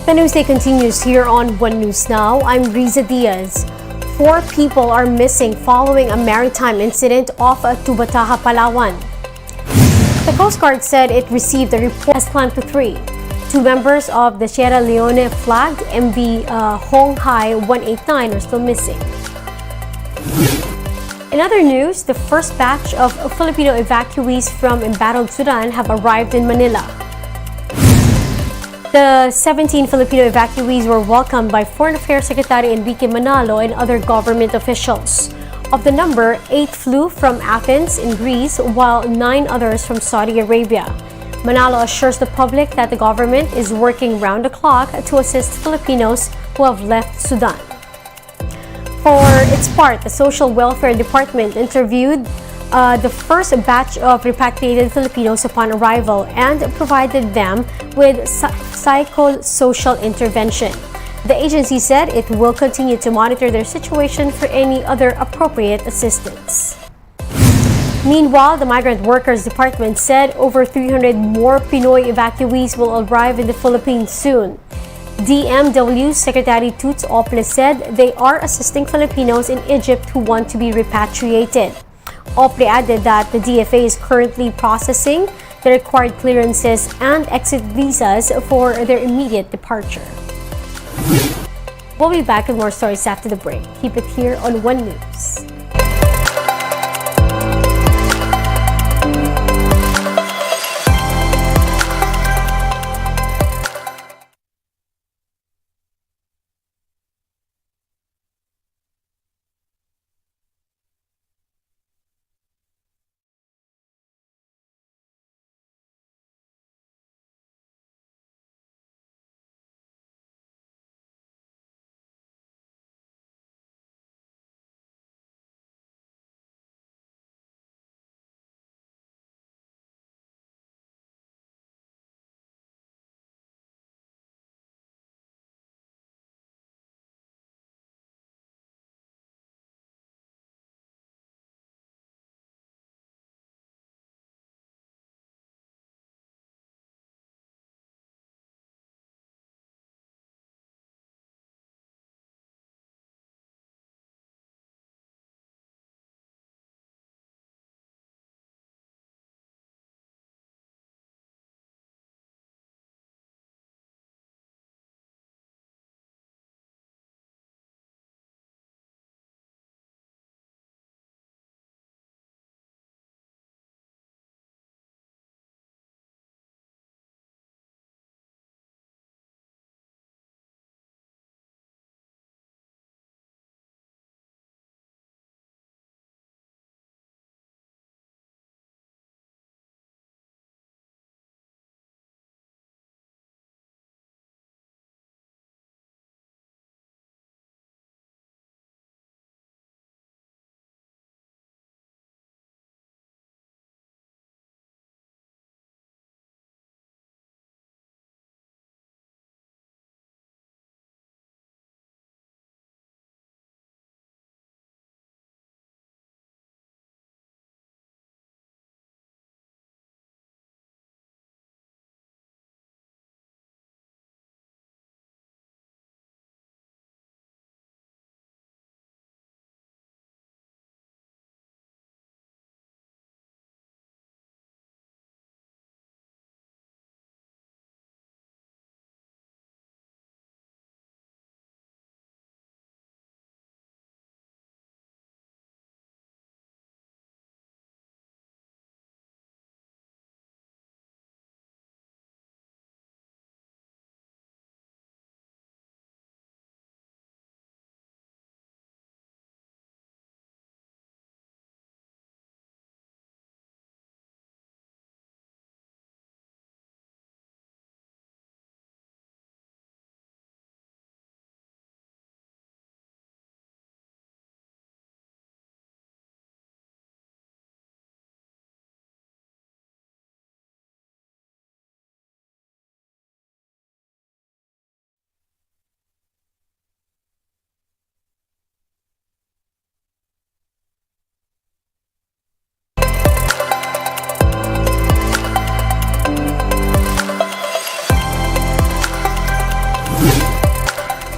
The news day continues here on One News Now. I'm Riza Diaz. 4 people are missing following a maritime incident off Tubataha, Palawan. The Coast Guard said it received a report as planned to 3. 2 members of the Sierra Leone flagged MV Hong Hai 189 are still missing. In other news, the first batch of Filipino evacuees from embattled Sudan have arrived in Manila. The 17 Filipino evacuees were welcomed by Foreign Affairs Secretary Enrique Manalo and other government officials. Of the number, 8 flew from Athens in Greece, while 9 others from Saudi Arabia. Manalo assures the public that the government is working round the clock to assist Filipinos who have left Sudan. For its part, the Social Welfare Department interviewed the first batch of repatriated Filipinos upon arrival and provided them with psychosocial intervention. The agency said it will continue to monitor their situation for any other appropriate assistance. Meanwhile, the Migrant Workers Department said over 300 more Pinoy evacuees will arrive in the Philippines soon. DMW Secretary Toots Ople said they are assisting Filipinos in Egypt who want to be repatriated. Ople added that the DFA is currently processing the required clearances and exit visas for their immediate departure. We'll be back with more stories after the break. Keep it here on One News.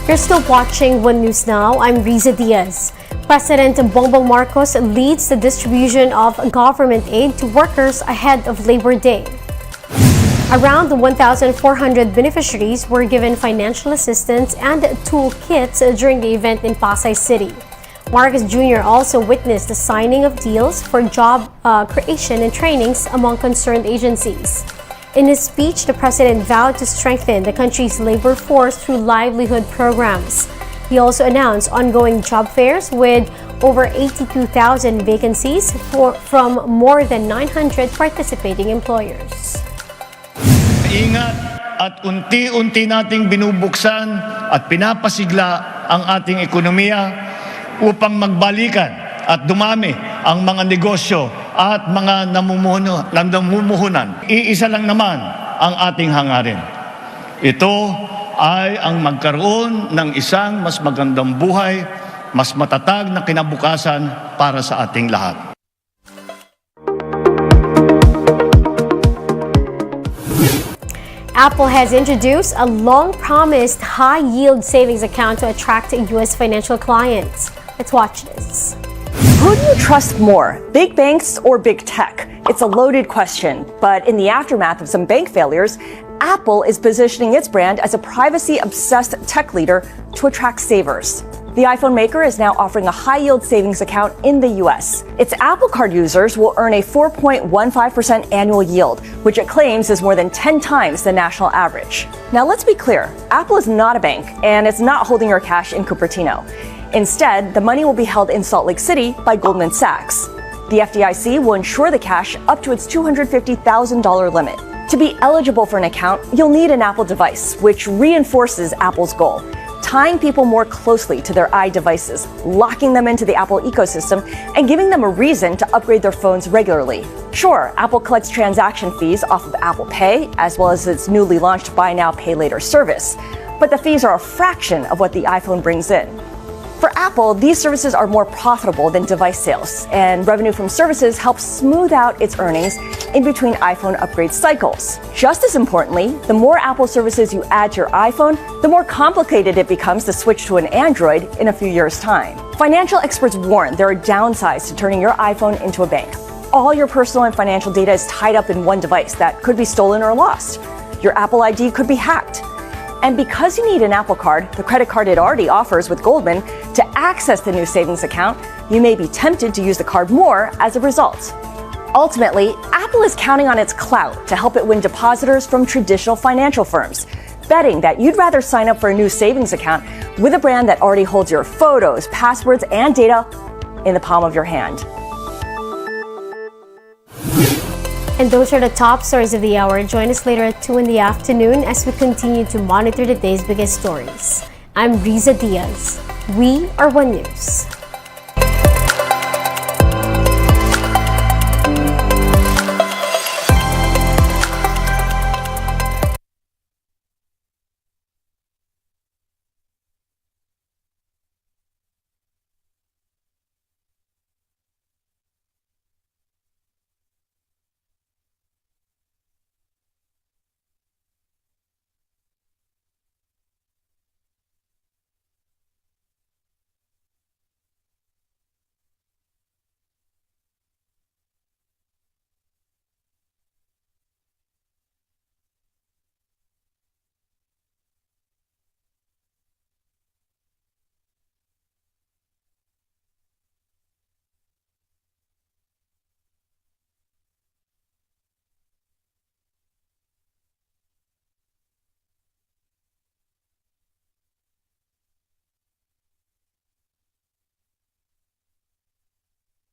You're still watching One News Now. I'm Riza Diaz. President Bongbong Marcos leads the distribution of government aid to workers ahead of Labor Day. Around 1,400 beneficiaries were given financial assistance and toolkits during the event in Pasay City. Marcos Jr. also witnessed the signing of deals for job creation and trainings among concerned agencies. In his speech, the president vowed to strengthen the country's labor force through livelihood programs. He also announced ongoing job fairs with over 82,000 vacancies from more than 900 participating employers. Ingat at unti-unti nating binubuksan at pinapasigla ang ating ekonomiya upang magbalikan at dumami ang mga negosyo at mga namumuhunan. Iisa lang naman ang ating hangarin. Ito ay ang magkaroon ng isang mas magandang buhay, mas matatag na kinabukasan para sa ating lahat. Apple has introduced a long-promised high-yield savings account to attract U.S. financial clients. Let's watch this. Who do you trust more, big banks or big tech? It's a loaded question, but in the aftermath of some bank failures, Apple is positioning its brand as a privacy-obsessed tech leader to attract savers. The iPhone maker is now offering a high-yield savings account in the U.S. Its Apple Card users will earn a 4.15% annual yield, which it claims is more than 10 times the national average. Now, let's be clear. Apple is not a bank, and it's not holding your cash in Cupertino. Instead, the money will be held in Salt Lake City by Goldman Sachs. The FDIC will insure the cash up to its $250,000 limit. To be eligible for an account, you'll need an Apple device, which reinforces Apple's goal, tying people more closely to their iDevices, locking them into the Apple ecosystem, and giving them a reason to upgrade their phones regularly. Sure, Apple collects transaction fees off of Apple Pay, as well as its newly launched Buy Now, Pay Later service, but the fees are a fraction of what the iPhone brings in. For Apple, these services are more profitable than device sales, and revenue from services helps smooth out its earnings in between iPhone upgrade cycles. Just as importantly, the more Apple services you add to your iPhone, the more complicated it becomes to switch to an Android in a few years' time. Financial experts warn there are downsides to turning your iPhone into a bank. All your personal and financial data is tied up in one device that could be stolen or lost. Your Apple ID could be hacked. And because you need an Apple Card, the credit card it already offers with Goldman, to access the new savings account, you may be tempted to use the card more as a result. Ultimately, Apple is counting on its clout to help it win depositors from traditional financial firms, betting that you'd rather sign up for a new savings account with a brand that already holds your photos, passwords, and data in the palm of your hand. And those are the top stories of the hour. Join us later at 2 in the afternoon as we continue to monitor the day's biggest stories. I'm Riza Diaz. We are One News.